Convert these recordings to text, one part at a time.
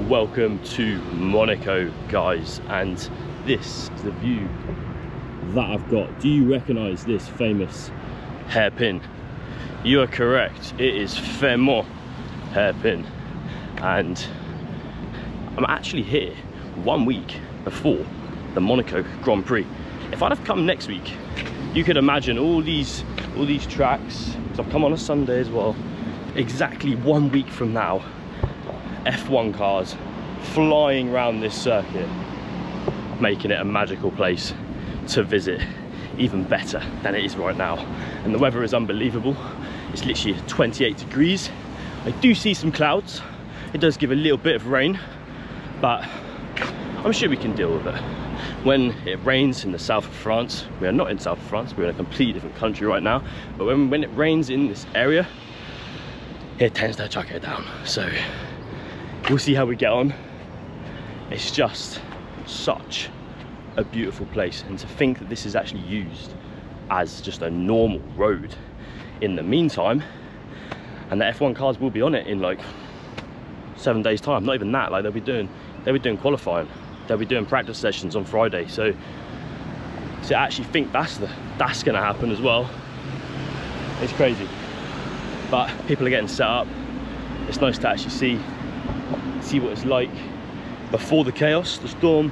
Welcome to Monaco, guys, and this is the view that I've got. Do you recognize this famous hairpin? You are correct, it is Fairmont hairpin, and I'm actually here 1 week before the Monaco Grand Prix. If I'd have come next week, you could imagine all these tracks, because I've come on a Sunday as well. Exactly 1 week from now, F1 cars flying around this circuit, making it a magical place to visit, even better than it is right now. And the weather is unbelievable. It's literally 28 degrees. I do see some clouds. It does give a little bit of rain, but I'm sure we can deal with it. When it rains in the south of France, we are not in south of France, we're in a completely different country right now, but when it rains in this area, it tends to chuck it down. So we'll see how we get on. It's just such a beautiful place, and to think that this is actually used as just a normal road in the meantime, and the F1 cars will be on it in like 7 days time. Not even that, like they'll be doing qualifying, they'll be doing practice sessions on Friday. So to actually think that's gonna happen as well, it's crazy. But people are getting set up. It's nice to actually see what it's like before the chaos. The storm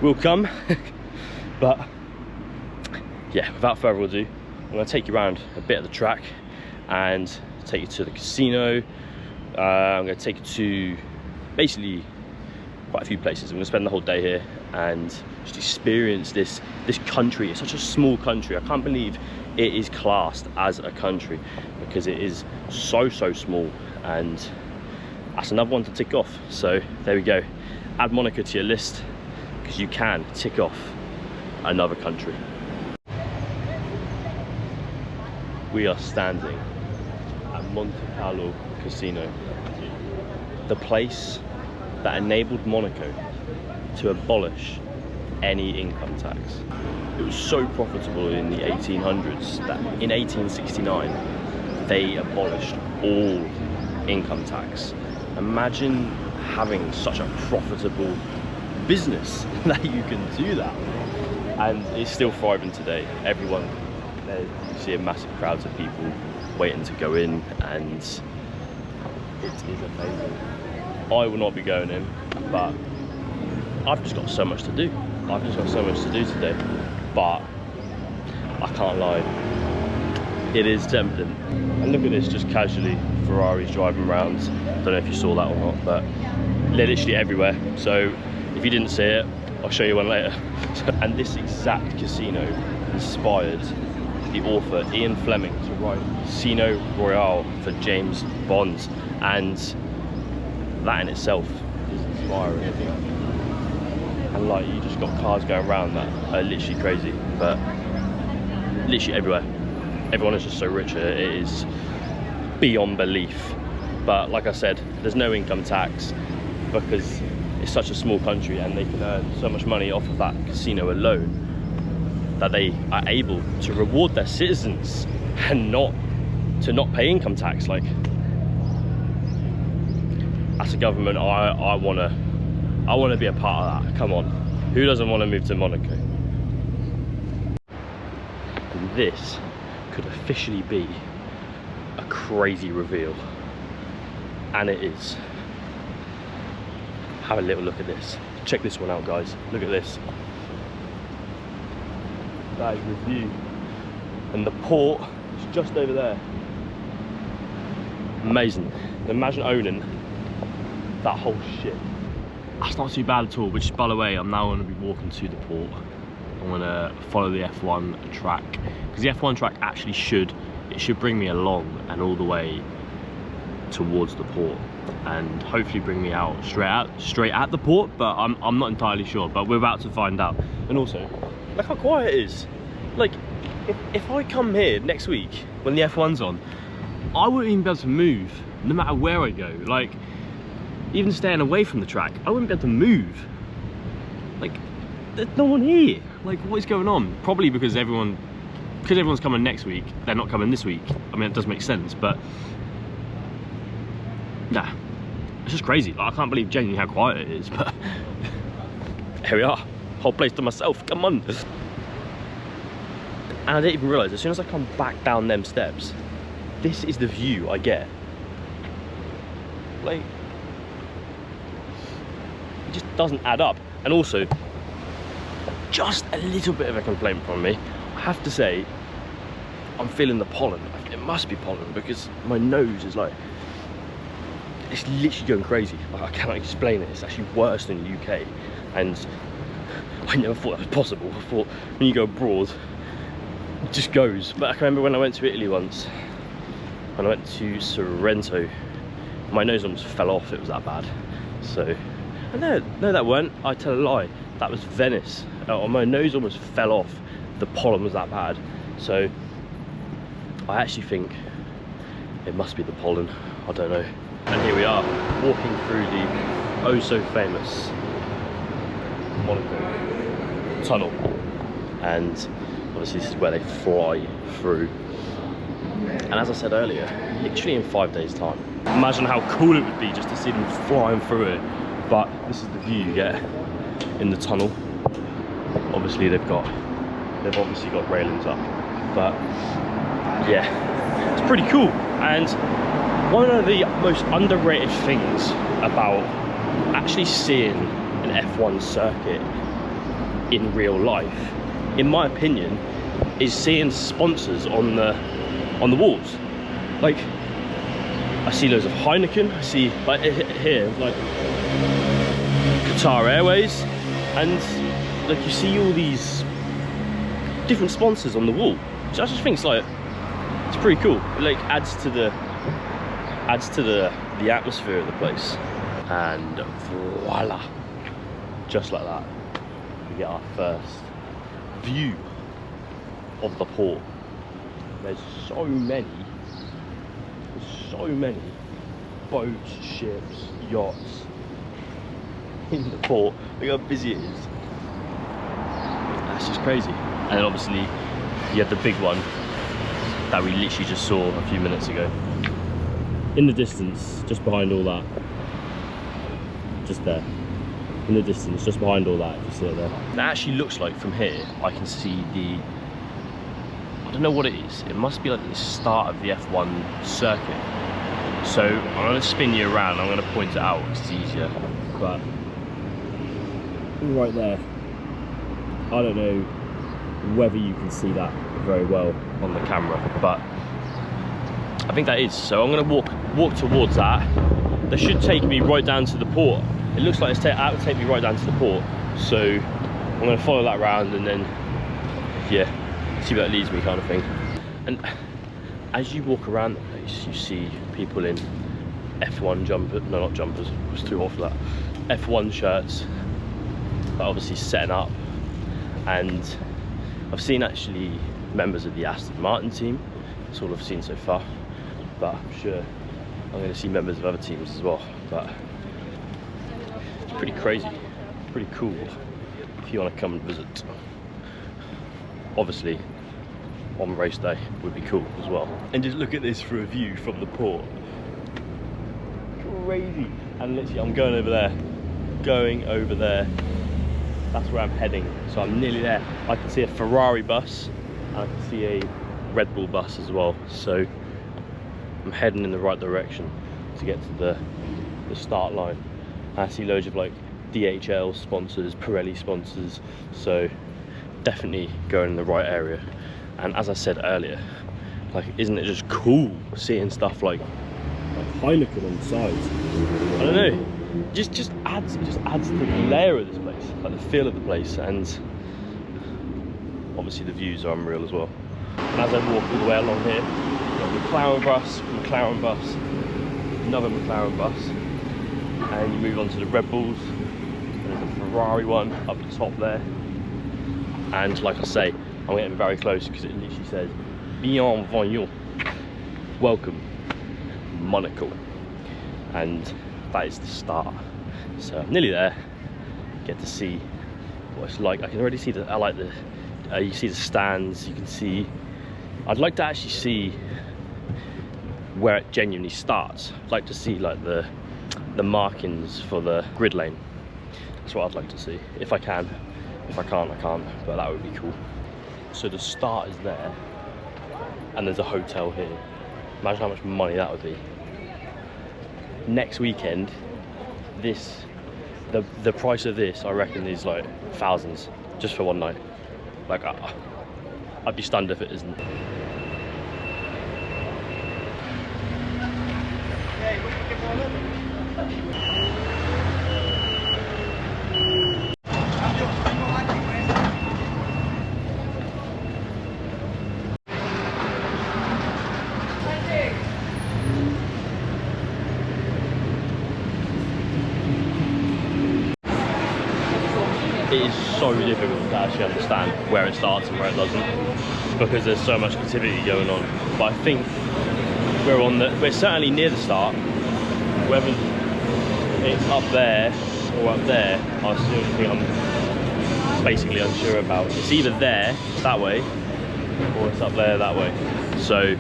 will come. But yeah, without further ado, I'm going to take you around a bit of the track and take you to the casino. I'm going to take you to basically quite a few places. I'm going to spend the whole day here and just experience this country. It's such a small country. I can't believe it is classed as a country, because it is so small, and that's another one to tick off. So there we go. Add Monaco to your list, because you can tick off another country. We are standing at Monte Carlo Casino, the place that enabled Monaco to abolish any income tax. It was so profitable in the 1800s that in 1869 they abolished all income tax. Imagine having such a profitable business that you can do that, and it's still thriving today. Everyone there, you see a massive crowds of people waiting to go in, and it is amazing. I will not be going in, but I've just got so much to do. I've just got so much to do today, but I can't lie, it is tempting. And look at this, just casually Ferraris driving around. Don't know if you saw that or not, but they're literally everywhere. So if you didn't see it, I'll show you one later. And this exact casino inspired the author Ian Fleming to write Casino Royale for James Bond, and that in itself is inspiring, I think. And like, you just got cars going around that are literally crazy, but literally everywhere. Everyone is just so rich here, it is beyond belief. But like I said, there's no income tax, because it's such a small country and they can earn so much money off of that casino alone, that they are able to reward their citizens and not pay income tax. Like, as a government, I want to be a part of that. Come on, who doesn't want to move to Monaco? And this could officially be a crazy reveal, and it is. Have a little look at this. Check this one out, guys. Look at this. That is the view, and the port is just over there. Amazing. Imagine owning that whole ship. That's not too bad at all, which, by the way, I'm now going to be walking to the port. I'm going to follow the F1 track, because the F1 track actually should bring me along and all the way towards the port, and hopefully bring me out straight at the port, but I'm not entirely sure, but we're about to find out. And also, look how quiet it is. Like, if I come here next week when the F1's on, I wouldn't even be able to move, no matter where I go. Like, even staying away from the track, I wouldn't be able to move. Like, there's no one here. Like, what is going on? Probably because everyone's coming next week, they're not coming this week. I mean, it does make sense, but nah, It's just crazy. Like, I can't believe genuinely how quiet it is, but here we are, whole place to myself. Come on. And I didn't even realise, as soon as I come back down them steps, this is the view I get. Like, it just doesn't add up. And also, just a little bit of a complaint from me. I have to say, I'm feeling the pollen. It must be pollen because my nose is like, it's literally going crazy. Like, I cannot explain it. It's actually worse than the UK. And I never thought that was possible. I thought when you go abroad, it just goes. But I can remember when I went to Italy once, when I went to Sorrento, my nose almost fell off. It was that bad. So, no, that weren't. I tell a lie. That was Venice. My nose almost fell off. The pollen was that bad. So, I actually think it must be the pollen. I don't know. And here we are, walking through the oh so famous Monaco tunnel. And obviously this is where they fly through. And as I said earlier, literally in 5 days' time. Imagine how cool it would be just to see them flying through it. But this is the view you get in the tunnel. Obviously they've obviously got railings up. But yeah, it's pretty cool. And one of the most underrated things about actually seeing an F1 circuit in real life, in my opinion, is seeing sponsors on the walls. Like, I see loads of Heineken, I see like here, like Qatar Airways, and like you see all these different sponsors on the wall. So I just think it's like, it's pretty cool. It like adds to the atmosphere of the place. And voila, just like that, we get our first view of the port. There's so many boats, ships, yachts in the port. Look how busy it is. That's just crazy. And then obviously you have the big one that we literally just saw a few minutes ago. In the distance, just behind all that, just there. In the distance, just behind all that, if you see it there. It actually looks like from here, I can see the, I don't know what it is. It must be like the start of the F1 circuit. So I'm gonna spin you around, I'm gonna point it out because it's easier. But right there, I don't know whether you can see that very well on the camera, but I think that is. So I'm gonna walk towards that. That should take me right down to the port. It looks like that would take me right down to the port. So I'm gonna follow that round and then, yeah, see where that leads me, kind of thing. And as you walk around the place, you see people in F1 jumpers, no, not jumpers, it was too hot for that, F1 shirts, but obviously setting up. And I've seen actually members of the Aston Martin team. That's all I've seen so far, but I'm sure I'm going to see members of other teams as well. But it's pretty crazy, pretty cool if you want to come and visit. Obviously on race day would be cool as well. And just look at this for a view from the port. Crazy. And literally I'm going over there. That's where I'm heading. So I'm nearly there. I can see a Ferrari bus and I can see a Red Bull bus as well. So I'm heading in the right direction to get to the start line. I see loads of like DHL sponsors, Pirelli sponsors. So definitely going in the right area. And as I said earlier, like, isn't it just cool seeing stuff like Heineken on the sides? I don't know, just adds to the layer of this place, like the feel of the place, and obviously the views are unreal as well. And as I walk all the way along here, you've got McLaren bus, another McLaren bus, and you move on to the Red Bulls. There's a Ferrari one up the top there, and like I say, I'm getting very close because it literally says bienvenue, welcome Monaco, and that is the start. So I'm nearly there. Get to see what it's like. I can already see you see the stands. You can see. I'd like to actually see where it genuinely starts. I'd like to see like the the markings for the grid lane. That's what I'd like to see, if I can. If I can't, I can't, but that would be cool. So the start is there, and there's a hotel here. Imagine how much money that would be. Next weekend, the price of this, I reckon, is like thousands, just for one night. Like, I'd be stunned if it isn't. It is so difficult to actually understand where it starts and where it doesn't, because there's so much activity going on. But I think we're certainly near the start. Whether it's up there or up there, I still think I'm basically unsure about. It's either there, that way, or it's up there, that way. So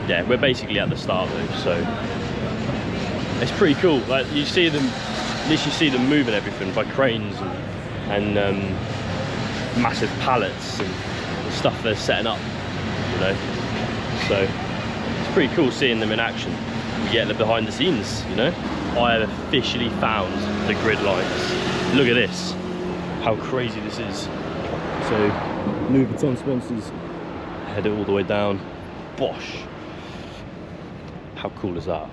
yeah, we're basically at the start though, so it's pretty cool. Like, you see them, at least you see them moving everything by cranes and massive pallets and stuff they're setting up, you know. So it's pretty cool seeing them in action. We get the behind the scenes, you know. I have officially found the grid lines. Look at this, how crazy this is. So Louis Vuitton sponsors, head it all the way down. Bosh, how cool is that?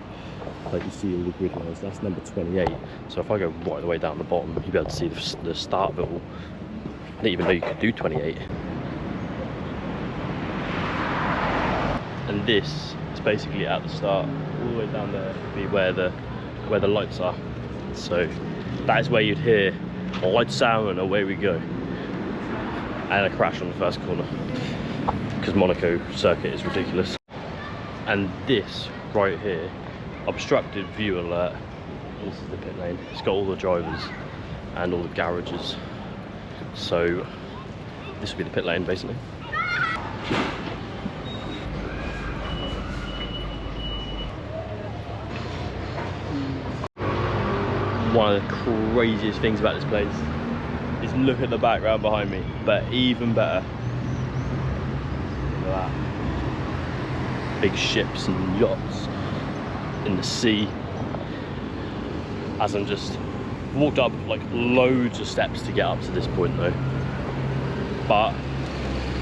Like, you see all the grid lines, that's number 28. So if I go right the way down the bottom, you'll be able to see the start of it all. I didn't even know you could do 28. And this is basically at the start, all the way down there would be where the lights are. So that is where you'd hear a lights out and away we go. And a crash on the first corner, because Monaco circuit is ridiculous. And this right here, obstructed view alert. This is the pit lane. It's got all the drivers and all the garages. So this will be the pit lane basically. One of the craziest things about this place is look at the background behind me, but even better, look at that. Big ships and yachts in the sea. As I'm just walked up like loads of steps to get up to this point though, but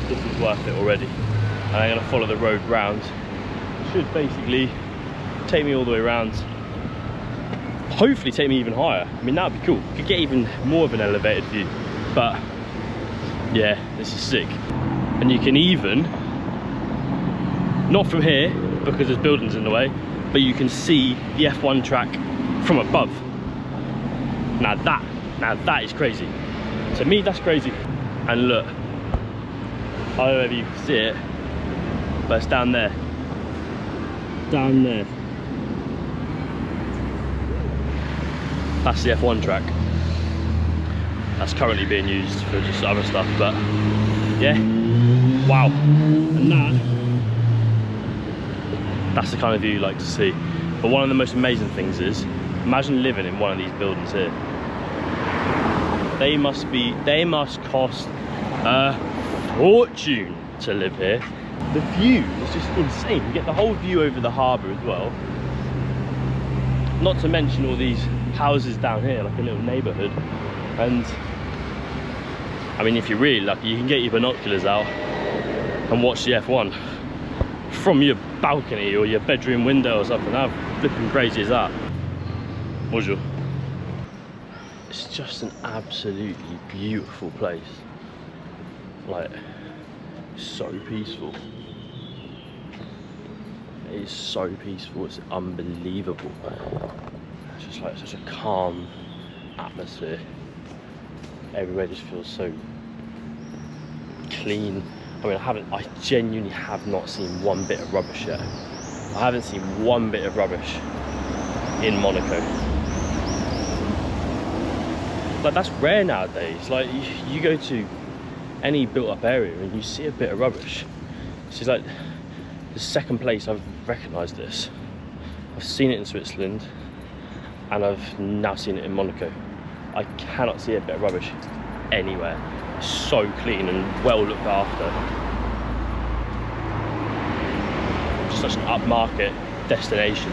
this is worth it already. And I'm gonna follow the road round. Should basically take me all the way around. Hopefully take me even higher. I mean, that'd be cool. Could get even more of an elevated view. But yeah, this is sick. And you can even, not from here because there's buildings in the way, but you can see the F1 track from above. Now that is crazy. To me, that's crazy. And look, I don't know if you can see it, but it's down there. Down there. That's the F1 track. That's currently being used for just other stuff, but yeah, wow. And that's the kind of view you like to see. But one of the most amazing things is, imagine living in one of these buildings here. They must cost a fortune to live here. The view is just insane. You get the whole view over the harbour as well. Not to mention all these houses down here, like a little neighbourhood. And I mean, if you're really lucky, you can get your binoculars out and watch the F1 from your balcony or your bedroom window or something. How flipping crazy is that? Bonjour. It's just an absolutely beautiful place. Like, so peaceful. It is so peaceful, it's unbelievable. It's just like such a calm atmosphere. Everywhere just feels so clean. I mean, I genuinely have not seen one bit of rubbish yet. I haven't seen one bit of rubbish in Monaco. Like, that's rare nowadays. Like, you go to any built up area and you see a bit of rubbish. It's just like the second place I've recognised this. I've seen it in Switzerland and I've now seen it in Monaco. I cannot see a bit of rubbish anywhere. It's so clean and well looked after. Just such an upmarket destination.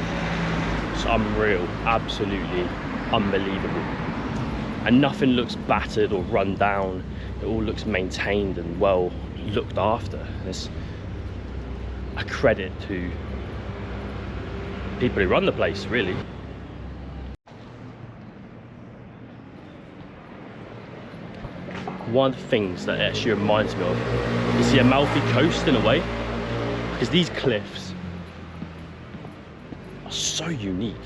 It's unreal, absolutely unbelievable. And nothing looks battered or run down. It all looks maintained and well looked after. It's a credit to people who run the place, really. One of the things that it actually reminds me of is the Amalfi Coast in a way, because these cliffs are so unique,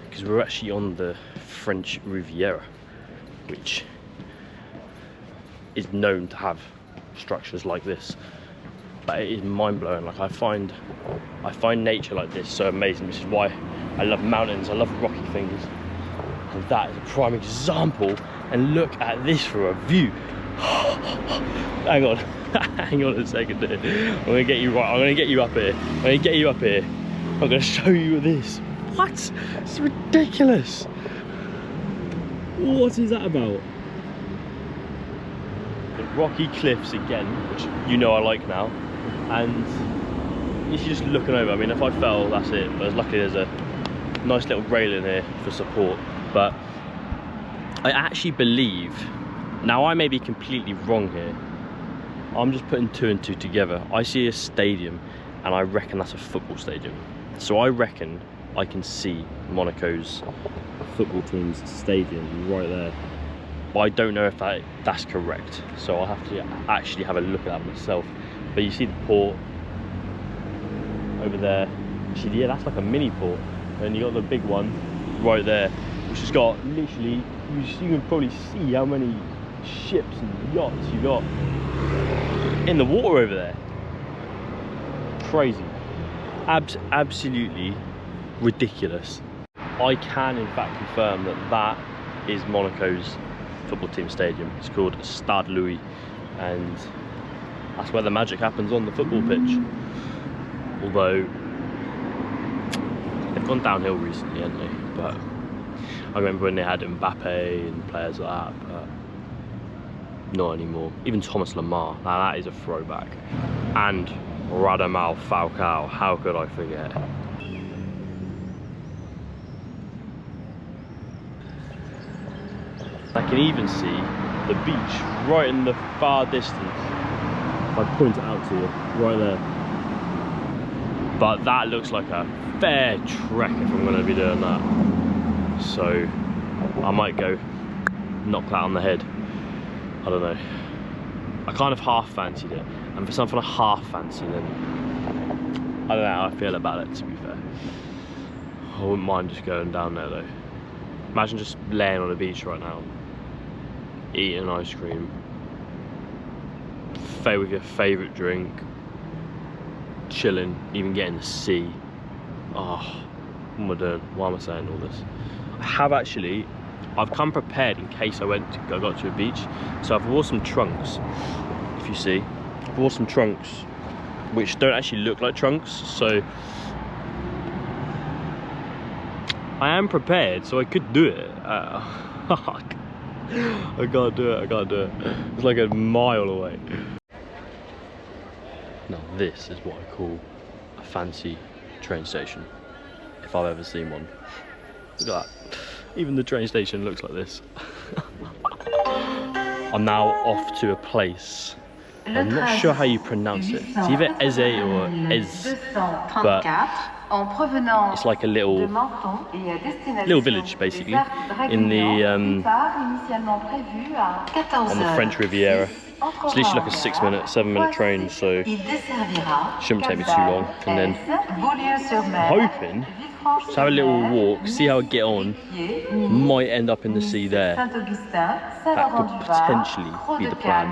because we're actually on the French Riviera, which is known to have structures like this. But it is mind-blowing. Like I find nature like this so amazing, which is why I love mountains, I love rocky things. And that is a prime example. And look at this for a view. Hang on, hang on a second here. I'm gonna get you right, I'm gonna get you up here. I'm gonna get you up here. I'm gonna show you this. What? It's ridiculous. What is that about? The rocky cliffs again, which you know I like now. And you're just looking over. I mean, if I fell, that's it. But luckily there's a nice little railing here for support. But I actually believe, now I may be completely wrong here, I'm just putting two and two together. I see a stadium and I reckon that's a football stadium. So I reckon I can see Monaco's football team's stadium right there. But I don't know if that's correct. So I'll have to actually have a look at that myself. But you see the port over there. Actually, yeah, that's like a mini port. And you got the big one right there, which has got literally, you can probably see how many ships and yachts you got in the water over there. Crazy. Absolutely ridiculous. I can in fact confirm that that is Monaco's football team stadium. It's called Stade Louis, and that's where the magic happens on the football pitch. Although they've gone downhill recently, haven't they? But I remember when they had Mbappe and players like that, but not anymore. Even Thomas Lemar, now that is a throwback. And Radamel Falcao, how could I forget? I can even see the beach right in the far distance. If I point it out to you, right there. But that looks like a fair trek if I'm going to be doing that. So I might go knock that on the head. I don't know. I kind of half fancied it, and for something I half fancy, then I don't know how I feel about it, to be fair. I wouldn't mind just going down there though. Imagine just laying on a beach right now, eating ice cream, with your favourite drink, chilling, even getting to sea. Oh, what am I doing? Why am I saying all this? I've come prepared in case I got to a beach. So I've wore some trunks, if you see. I've wore some trunks, which don't actually look like trunks, so I am prepared, so I could do it. I can't do it, I can't do it. It's like a mile away. Now this is what I call a fancy train station, if I've ever seen one. Look at that. Even the train station looks like this. I'm now off to a place. I'm not sure how you pronounce it. It's either Eze or Ez, but it's like a little village basically in the on the French Riviera. It's literally like a 7-minute train, so shouldn't take me too long. And then I'm hoping to have a little walk, see how I get on. Might end up in the sea there. That could potentially be the plan.